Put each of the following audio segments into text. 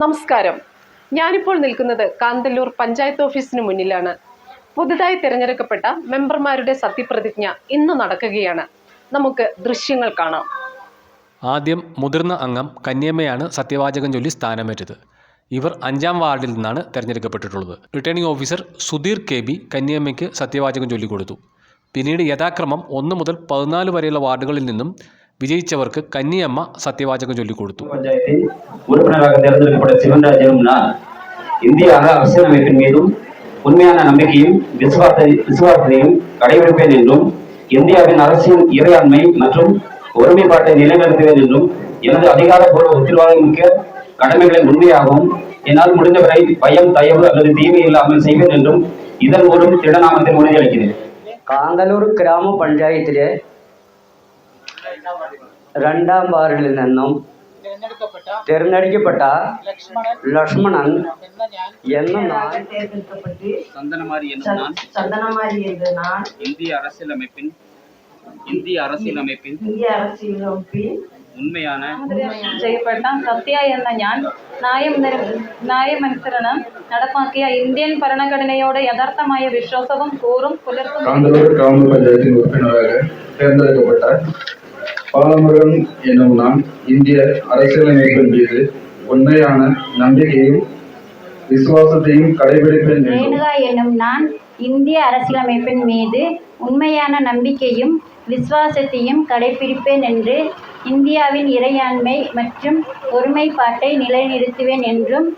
നമസ്കാരം. ഞാനിപ്പോൾ നിൽക്കുന്നത് കാന്തല്ലൂർ പഞ്ചായത്ത് ഓഫീസിന് മുന്നിലാണ്. പുതുതായി തിരഞ്ഞെടുക്കപ്പെട്ട മെമ്പർമാരുടെ സത്യപ്രതിജ്ഞ ഇന്ന് നടക്കുകയാണ്. നമുക്ക് ദൃശ്യങ്ങൾ കാണാം. ആദ്യം മുതിർന്ന അംഗം കന്യമ്മയാണ് സത്യവാചകം ചൊല്ലി സ്ഥാനമേറ്റത്. ഇവർ 5-ാം വാർഡിൽ നിന്നാണ് തിരഞ്ഞെടുക്കപ്പെട്ടിട്ടുള്ളത്. Returning officer Sudheer K B കന്യമ്മയ്ക്ക് സത്യവാചകം ചൊല്ലിക്കൊടുത്തു. പിന്നീട് യഥാക്രമം 1 മുതൽ 14 വരെയുള്ള വാർഡുകളിൽ നിന്നും വിജയിച്ചവർക്ക് കന്യമ്മ സത്യവാചകം ചൊല്ലിക്കൊടുത്തു. உறுப்பினராக தேர்ந்தெடுக்கப்பட்ட சிவன்ராஜனும் நான் இந்திய அரசியலமைப்பின் மீதும் உண்மையான நம்பிக்கையும் விசுவாசத்தையும் கடைபிடிப்பேன் என்றும் இந்தியாவின் அரசியல் இறையாண்மை மற்றும் ஒருமைப்பாட்டை நிலைநிறுத்துவேன் என்றும் எனது அதிகாரப்பூர்வ உத்தரவாதமிக்க கடமைகளை உண்மையாகவும் என்னால் முடிந்தவரை பயம் தயவு அல்லது தீமை இல்லாமல் செய்வேன் என்றும் இதன் மூலம் திடநாமத்தில் உறுதியளிக்கிறேன். കാന്തല്ലൂർ ഗ്രാമപഞ്ചായത്തിലെ 2-ാം വാർഡിൽ നിന്നും തിരഞ്ഞെടുക്കപ്പെട്ട ലക്ഷ്മണൻ എന്ന இந்திய அரசியலமைப்பின் உண்மையான ചെയ്യപ്പെട്ട സത്യ എന്ന ഞാൻ ന്യായമനുസരണം നടപ്പാക്കിയ ഇന്ത്യൻ ഭരണഘടനയോട് യഥാർത്ഥമായ വിശ്വാസവും കൂറും പുലർത്തുന്നു. காந்தலூர் கிராம பஞ்சாயத்தின் உறுப்பினராக தேர்ந்தெடுக்கப்பட்ட பாலமுருகன் எனும் நான் இந்திய அரசியலமைப்பின் மீது உண்மையான நம்பிக்கையும் விசுவாசத்தையும் கடைபிடிப்பேன். ரேணுகா எனும் நான் இந்திய அரசியலமைப்பின் மீது உண்மையான நம்பிக்கையும் விசுவாசத்தையும் கடைபிடிப்பேன் என்று இந்தியாவின் இறையாண்மை மற்றும் ஒருமைப்பாட்டை நிலைநிறுத்துவேன் என்றும்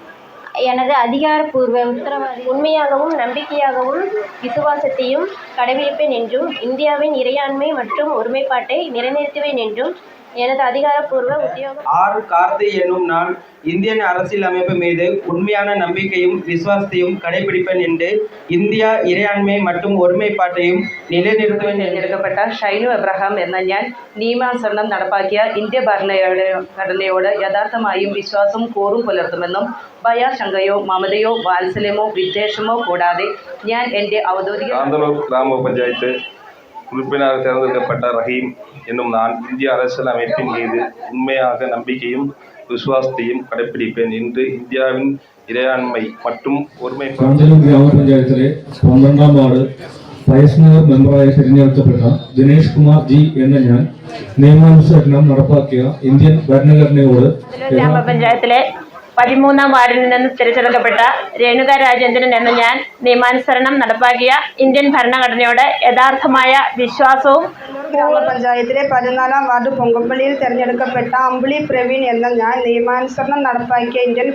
எனது அதிகாரப்பூர்வ உத்தரவாதம் உண்மையாகவும் நம்பிக்கையாகவும் விசுவாசத்தையும் கடைபிடிப்பேன் என்றும் இந்தியாவின் இறையாண்மை மற்றும் ஒருமைப்பாட்டை நிலைநிறுத்துவேன் என்றும் எனது அதிகாரப்பூர்வ உத்தியோகம். ஆர் கார்த்தி எனும் நான் இந்தியன் அரசியல் அமைப்பு மீது உண்மையான நம்பிக்கையும் விசுவாசத்தையும் கடைபிடிப்பேன் என்று இந்தியா இறையாண்மை மற்றும் ஒருமைப்பாட்டையும் நிலைநிறுத்துவேன். തിരഞ്ഞെടുക്കപ്പെട്ട ഷൈനു എബ്രഹാം എന്ന ഞാൻ നിയമാനുസരണം നടപ്പാക്കിയ ഇന്ത്യ ഭരണഘടനയോട് യഥാർത്ഥമായും വിശ്വാസവും കൂറും പുലർത്തുമെന്നും ഭയാശങ്കയോ മമതയോ വാത്സല്യമോ വിദ്വേഷമോ കൂടാതെ ഞാൻ എൻ്റെ ഔദ്യോഗിക கிராம பஞ்சாயத்து உறுப்பினராக தேர்ந்தெடுக்கப்பட்ட ரஹீம் என்னும் நான் இந்திய அரசியலமைப்பின் மீது உண்மையாக நம்பிக்கையும் விசுவாசத்தையும் கடைபிடிப்பேன் என்று இந்தியாவின் இறையாண்மை மற்றும் ஒருமைப்பாடு. ഗ്രാമപഞ്ചായത്തിലെ 12-ാം വാർഡ് വൈസ് മേയർ മെമ്പറായി തിരഞ്ഞെടുക്കപ്പെട്ട ദിനേഷ് കുമാർ ജി എന്ന ഞാൻ നിയമാനുസരണം നടപ്പാക്കിയ ഇന്ത്യൻ ഭരണഘടനയോട് ഗ്രാമപഞ്ചായത്തിലെ 13-ാം വാർഡിൽ നിന്ന് തിരഞ്ഞെടുക്കപ്പെട്ട രേണുക രാജേന്ദ്രൻ എന്ന ഞാൻ നിയമാനുസരണം നടപ്പാക്കിയ ഇന്ത്യൻ ഭരണഘടനയോട് യഥാർത്ഥമായ വിശ്വാസവും. ഗ്രാമപഞ്ചായത്തിലെ 14-ാം വാർഡ് പൊങ്കപ്പള്ളിയിൽ തിരഞ്ഞെടുക്കപ്പെട്ട അമ്പിളി പ്രവീൺ എന്ന ഞാൻ നിയമാനുസരണം നടപ്പാക്കിയ ഇന്ത്യൻ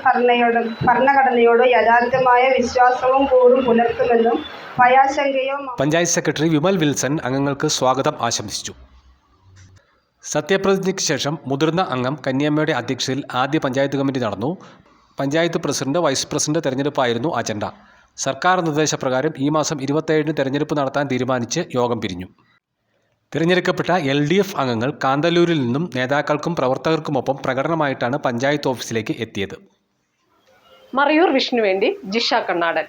ഭരണഘടനയോട് യഥാർത്ഥമായ വിശ്വാസവും കൂറും പുലർത്തുമെന്നും ഭയാശങ്കയോ. പഞ്ചായത്ത് സെക്രട്ടറി വിമൽ വിൽസൺ അംഗങ്ങൾക്ക് സ്വാഗതം ആശംസിച്ചു. സത്യപ്രതിജ്ഞയ്ക്ക് ശേഷം മുതിർന്ന അംഗം കന്യമ്മയുടെ അധ്യക്ഷതയിൽ ആദ്യ പഞ്ചായത്ത് കമ്മിറ്റി നടന്നു. പഞ്ചായത്ത് പ്രസിഡന്റ്, വൈസ് പ്രസിഡന്റ് തെരഞ്ഞെടുപ്പായിരുന്നു അജണ്ട. സർക്കാർ നിർദ്ദേശപ്രകാരം ഈ മാസം 27-ന് തെരഞ്ഞെടുപ്പ് നടത്താൻ തീരുമാനിച്ച് യോഗം പിരിഞ്ഞു. തിരഞ്ഞെടുക്കപ്പെട്ട LDF അംഗങ്ങൾ കാന്തല്ലൂരിൽ നിന്നും നേതാക്കൾക്കും പ്രവർത്തകർക്കുമൊപ്പം പ്രകടനമായിട്ടാണ് പഞ്ചായത്ത് ഓഫീസിലേക്ക് എത്തിയത്. മറയൂർ വിഷ്ണുവേണ്ടി ജിഷ കണ്ണാടൻ.